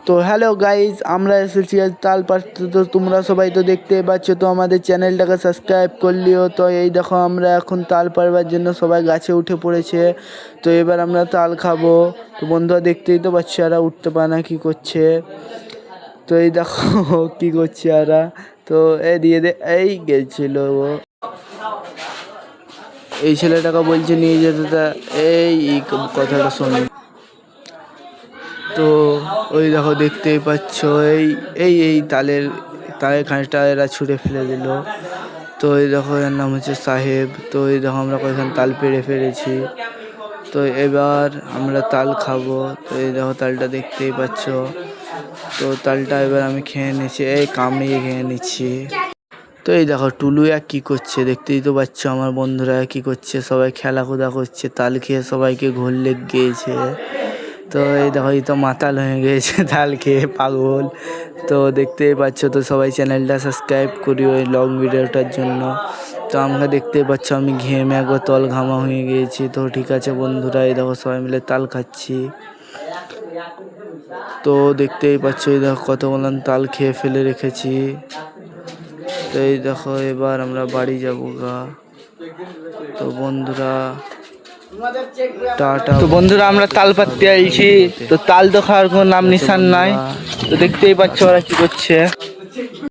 তো hello guys, আমরা এসেছি আজ তাল পাড়তে। তো তোমরা সবাই তো দেখতেই পাচ্ছ, তো আমাদের চ্যানেলটাকে সাবস্ক্রাইব করলিও। তো এই দেখো, আমরা এখন তাল পাড়বার জন্য সবাই গাছে উঠে পড়েছে। তো এবার আমরা তাল খাবো। তো বন্ধুরা দেখতেই তো পাচ্ছ, এরা উঠতে পারে না, কী করছে। তো এই দেখো কী করছে এরা। তো এই দিয়ে এই গেছিল ও, এই ছেলেটাকে বলছে নিয়ে যেতে, তা এই কথাটা শোনো। তো ওই দেখো দেখতেই পাচ্ছ, এই এই এই তালের খানিকটা এরা ছুঁড়ে ফেলে দিল। তো এই দেখো, এর নাম হচ্ছে সাহেব। তো এই দেখো, আমরা কয়েকখান তাল পেড়ে ফেলেছি। তো এবার আমরা তাল খাবো। তো এই দেখো, তালটা দেখতেই পাচ্ছ। তো তালটা এবার আমি খেয়ে নিচ্ছি, এই কামড়িয়ে খেয়ে নিচ্ছি। তো এই দেখো, টুলু এক কী করছে দেখতেই তো পাচ্ছ। আমার বন্ধুরা কী করছে, সবাই খেলাধুলা করছে, তাল খেয়ে সবাইকে ঘোর লেগে গিয়েছে। তো এই দেখো, এই তো মাতাল হয়ে গিয়েছে তাল খেয়ে, পাগল। তো দেখতেই পাচ্ছ, তো সবাই চ্যানেলটা সাবস্ক্রাইব করি ওই লং ভিডিওটার জন্য। তো আমরা দেখতেই পাচ্ছ, আমি ঘেমে একবার তল ঘামা হয়ে গিয়েছি। তো ঠিক আছে বন্ধুরা, এই দেখো সবাই মিলে তাল খাচ্ছি। তো দেখতেই পাচ্ছ, এই দেখো কতগুলো তাল খেয়ে ফেলে রেখেছি। তো এই দেখো, এবার আমরা বাড়ি যাবো গা। তো বন্ধুরা টাটা। তো বন্ধুরা, আমরা তাল পাড়তে আইছি। তো তাল তো খাওয়ার কোনো নাম নিশান নাই। তো দেখতেই পাচ্ছ ওরা কি করছে।